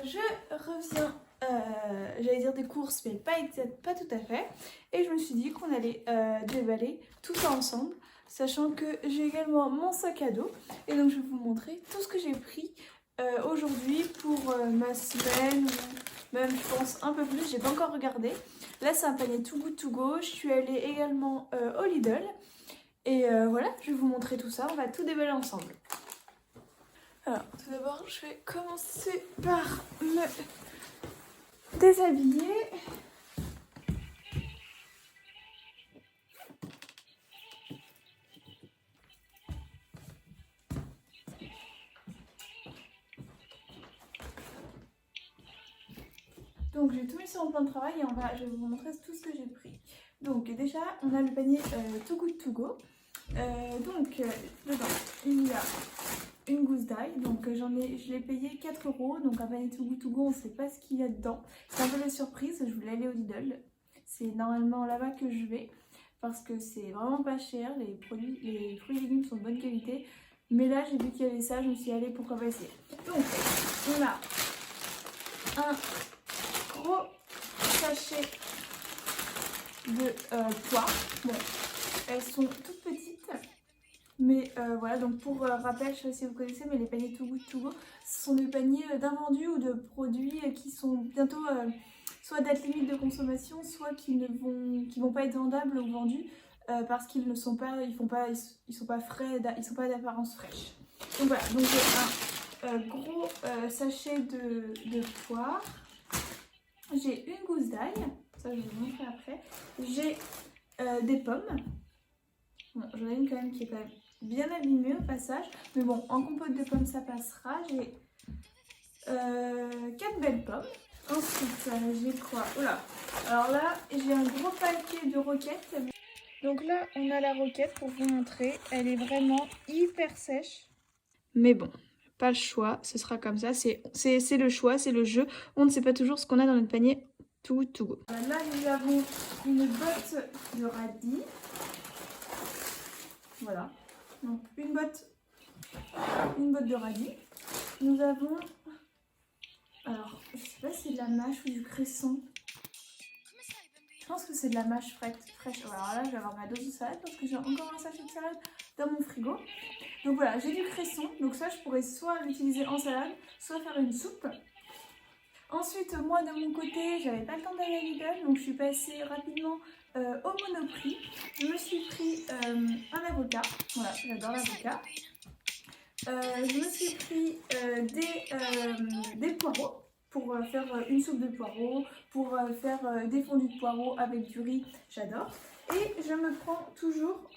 je reviens, j'allais dire des courses, mais pas tout à fait. Et je me suis dit qu'on allait déballer tout ça ensemble, sachant que j'ai également mon sac à dos. Et donc je vais vous montrer tout ce que j'ai pris aujourd'hui pour ma semaine, ou même je pense un peu plus, j'ai pas encore regardé. Là c'est un panier Too Good To Go, je suis allée également au Lidl. Et voilà, je vais vous montrer tout ça, on va tout déballer ensemble. Alors, tout d'abord, je vais commencer par me déshabiller. Donc, j'ai tout mis sur mon plan de travail et je vais vous montrer tout ce que j'ai pris. Donc, déjà, on a le panier Too Good To Go. Dedans, il y a une gousse d'ail, donc je l'ai payé 4 €, donc un panier Too Good To Go, on ne sait pas ce qu'il y a dedans. C'est un peu la surprise, je voulais aller au Lidl, c'est normalement là-bas que je vais, parce que c'est vraiment pas cher, les fruits et légumes sont de bonne qualité, mais là j'ai vu qu'il y avait ça, je me suis dit allez, pourquoi pas essayer. Donc on a un gros sachet de pois, bon, elles sont toutes petites. Mais voilà, donc pour rappel, je sais pas si vous connaissez, mais les paniers Too Good To Go, ce sont des paniers d'invendus ou de produits qui sont bientôt soit date limite de consommation, soit qui vont pas être vendables ou vendus parce qu'ils ne sont pas, ils sont pas frais, ils sont pas d'apparence fraîche. Donc voilà, donc j'ai un gros sachet de poire, j'ai une gousse d'ail, ça je vais vous montrer après, j'ai des pommes. Bon, j'en ai une quand même qui est quand même bien abîmée au passage, mais bon, en compote de pommes ça passera. J'ai 4 belles pommes. Ensuite, j'ai quoi? Oula. Alors là, j'ai un gros paquet de roquettes. Donc là, on a la roquette pour vous montrer. Elle est vraiment hyper sèche. Mais bon, pas le choix, ce sera comme ça. C'est le choix, c'est le jeu. On ne sait pas toujours ce qu'on a dans notre panier Too Good To Go. Là, nous avons une botte de radis. Voilà, donc une botte de radis. Nous avons, alors je sais pas si c'est de la mâche ou du cresson. Je pense que c'est de la mâche fraîche. Alors là, je vais avoir ma dose de salade parce que j'ai encore un sachet de salade dans mon frigo. Donc voilà, j'ai du cresson. Donc ça, je pourrais soit l'utiliser en salade, soit faire une soupe. Ensuite, moi de mon côté, j'avais pas le temps d'aller à Lidl, donc je suis passée rapidement au Monoprix. Je me suis pris un avocat. Voilà, j'adore l'avocat. Je me suis pris des poireaux pour faire une soupe de poireaux, pour faire des fondus de poireaux avec du riz, j'adore. Et je me prends toujours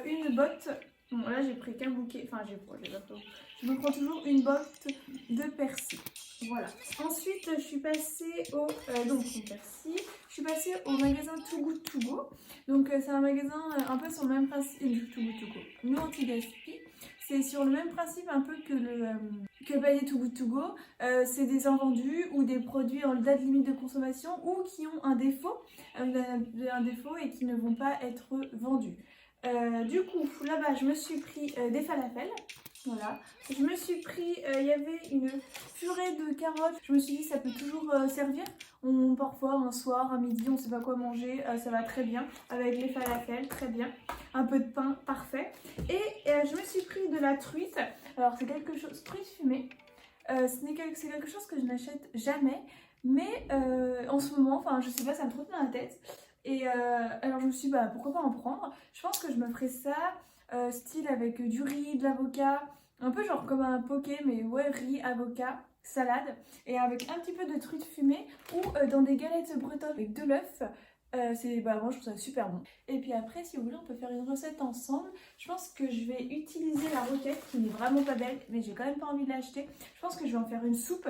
une botte, bon là j'ai pris qu'un bouquet, enfin je me prends toujours une botte de persil. Voilà. Ensuite je suis passée je suis passée au magasin Too Good To Go. Donc c'est un magasin un peu sur le même principe, Too Good To Go, no anti-gaspi. C'est sur le même principe un peu que le panier Too Good To Go. C'est des invendus ou des produits en date limite de consommation ou qui ont un défaut et qui ne vont pas être vendus. Du coup, là-bas, je me suis pris des falafels. Voilà. Je me suis pris, il y avait une purée de carottes. Je me suis dit, ça peut toujours servir. Parfois, un soir, un midi, on ne sait pas quoi manger. Ça va très bien. Avec les falafels, très bien. Un peu de pain, parfait. Et je me suis pris de la truite. Alors, c'est quelque chose, truite fumée. C'est quelque chose que je n'achète jamais. Mais en ce moment, enfin, je sais pas, ça me trotte dans la tête. Et alors je me suis dit, bah, pourquoi pas en prendre. Je pense que je me ferais ça, style avec du riz, de l'avocat, un peu genre comme un poké, mais ouais, riz, avocat, salade, et avec un petit peu de truite fumée, ou dans des galettes bretonnes avec de l'œuf. Moi je trouve ça super bon. Et puis après, si vous voulez, on peut faire une recette ensemble. Je pense que je vais utiliser la roquette, qui n'est vraiment pas belle, mais j'ai quand même pas envie de l'acheter. Je pense que je vais en faire une soupe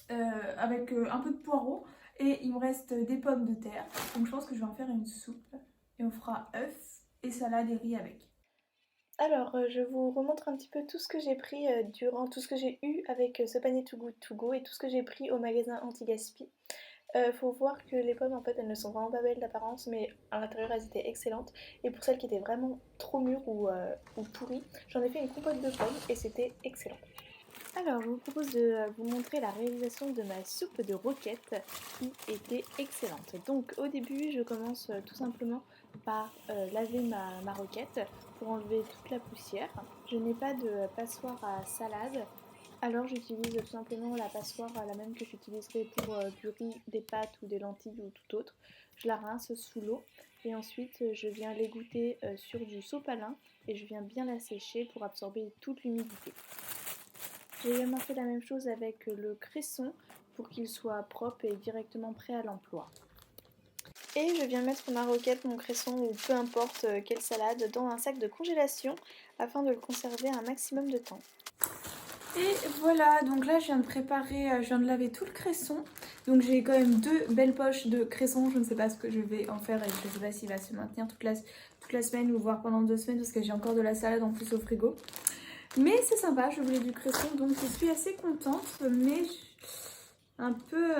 avec un peu de poireaux. Et il me reste des pommes de terre. Donc je pense que je vais en faire une soupe. Et on fera œufs et salade et riz avec. Alors, je vous remontre un petit peu tout ce que j'ai pris durant tout ce que j'ai eu avec ce panier Too Good To Go et tout ce que j'ai pris au magasin anti-gaspi. Faut voir que les pommes en fait elles ne sont vraiment pas belles d'apparence, mais à l'intérieur elles étaient excellentes. Et pour celles qui étaient vraiment trop mûres ou pourries, j'en ai fait une compote de pommes et c'était excellent. Alors, je vous propose de vous montrer la réalisation de ma soupe de roquette qui était excellente. Donc, au début, je commence tout simplement par laver ma roquette pour enlever toute la poussière. Je n'ai pas de passoire à salade, alors j'utilise tout simplement la passoire, la même que j'utiliserai pour du riz, des pâtes ou des lentilles ou tout autre. Je la rince sous l'eau et ensuite je viens l'égoutter sur du sopalin et je viens bien la sécher pour absorber toute l'humidité. J'ai également fait la même chose avec le cresson pour qu'il soit propre et directement prêt à l'emploi. Et je viens mettre ma roquette, mon cresson ou peu importe quelle salade dans un sac de congélation afin de le conserver un maximum de temps. Et voilà, donc là je viens de préparer, je viens de laver tout le cresson. Donc j'ai quand même 2 belles poches de cresson, je ne sais pas ce que je vais en faire et je ne sais pas s'il va se maintenir toute la semaine ou voire pendant 2 semaines parce que j'ai encore de la salade en plus au frigo. Mais c'est sympa, je voulais du cresson donc je suis assez contente, mais j'ai un peu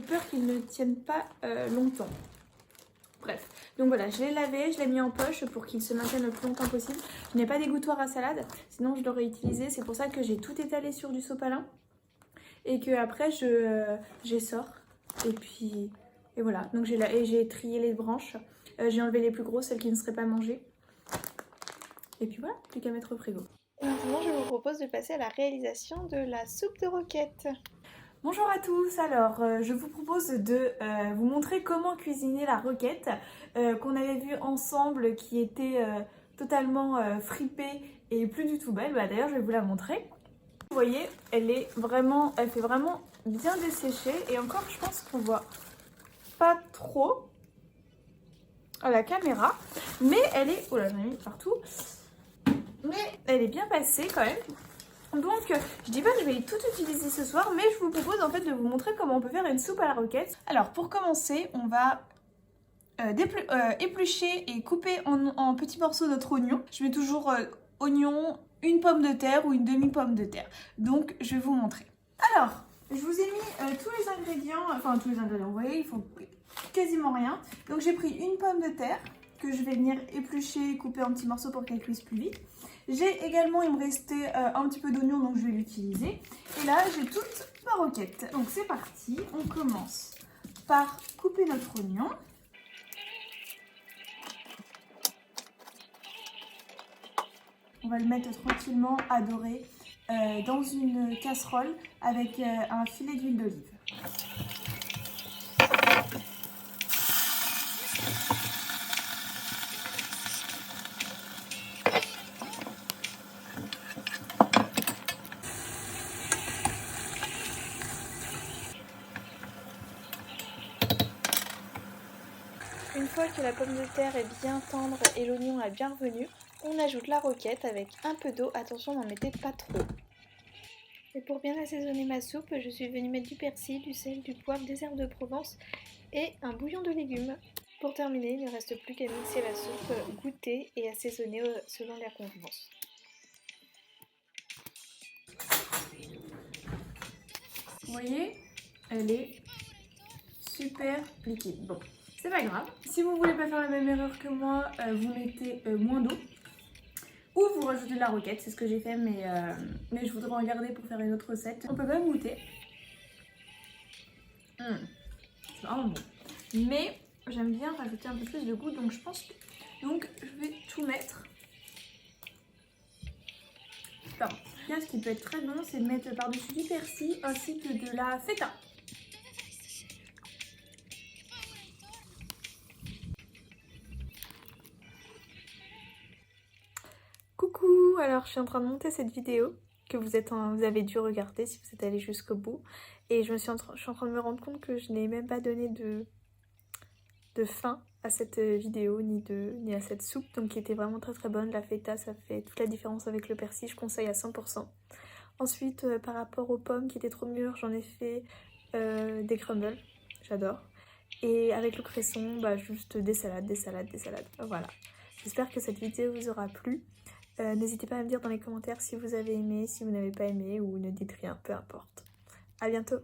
peur qu'il ne tienne pas longtemps. Bref, donc voilà, je l'ai lavé, je l'ai mis en poche pour qu'il se maintienne le plus longtemps possible. Je n'ai pas d'égouttoir à salade, sinon je l'aurais utilisé. C'est pour ça que j'ai tout étalé sur du sopalin et que après j'essore. Et voilà, donc j'ai trié les branches. J'ai enlevé les plus grosses, celles qui ne seraient pas mangées. Et puis voilà, plus qu'à mettre au frigo. Et maintenant, je vous propose de passer à la réalisation de la soupe de roquette. Bonjour à tous, alors je vous propose de vous montrer comment cuisiner la roquette qu'on avait vue ensemble qui était totalement fripée et plus du tout belle. Bah, d'ailleurs je vais vous la montrer. Vous voyez, elle fait vraiment bien dessécher et encore je pense qu'on voit pas trop à la caméra, mais elle est, oh là j'en ai mis partout, mais elle est bien passée quand même. Donc, je dis pas que je vais tout utiliser ce soir, mais je vous propose en fait de vous montrer comment on peut faire une soupe à la roquette. Alors, pour commencer, on va éplucher et couper en petits morceaux notre oignon. Je mets toujours oignon, une pomme de terre ou une demi-pomme de terre. Donc, je vais vous montrer. Alors, je vous ai mis tous les ingrédients, vous voyez, il faut quasiment rien. Donc, j'ai pris une pomme de terre que je vais venir éplucher et couper en petits morceaux pour qu'elle cuise plus vite. J'ai également, il me restait un petit peu d'oignon, donc je vais l'utiliser. Et là, j'ai toute ma roquette. Donc c'est parti, on commence par couper notre oignon. On va le mettre tranquillement à dorer dans une casserole avec un filet d'huile d'olive. Une fois que la pomme de terre est bien tendre et l'oignon est bien revenu, on ajoute la roquette avec un peu d'eau, attention n'en mettez pas trop. Et pour bien assaisonner ma soupe, je suis venue mettre du persil, du sel, du poivre, des herbes de Provence et un bouillon de légumes. Pour terminer, il ne reste plus qu'à mixer la soupe, goûter et assaisonner selon la convenance. Vous voyez, elle est super liquide. Bon, c'est pas grave. Si vous voulez pas faire la même erreur que moi, vous mettez moins d'eau. Ou vous rajoutez de la roquette, c'est ce que j'ai fait, mais je voudrais en garder pour faire une autre recette. On peut même goûter. C'est vraiment bon. Mais j'aime bien rajouter un peu plus de goût, donc je pense que... Donc je vais tout mettre. Pardon. Là, ce qui peut être très bon, c'est de mettre par-dessus du persil ainsi que de la feta. Coucou, alors je suis en train de monter cette vidéo que vous avez dû regarder si vous êtes allé jusqu'au bout. Et je suis en train de me rendre compte que je n'ai même pas donné de fin à cette vidéo ni à cette soupe, donc qui était vraiment très très bonne. La feta, ça fait toute la différence avec le persil, je conseille à 100%. Ensuite, par rapport aux pommes qui étaient trop mûres, j'en ai fait des crumbles, j'adore. Et avec le cresson, bah, juste des salades. Voilà. J'espère que cette vidéo vous aura plu. N'hésitez pas à me dire dans les commentaires si vous avez aimé, si vous n'avez pas aimé, ou ne dites rien, peu importe. À bientôt!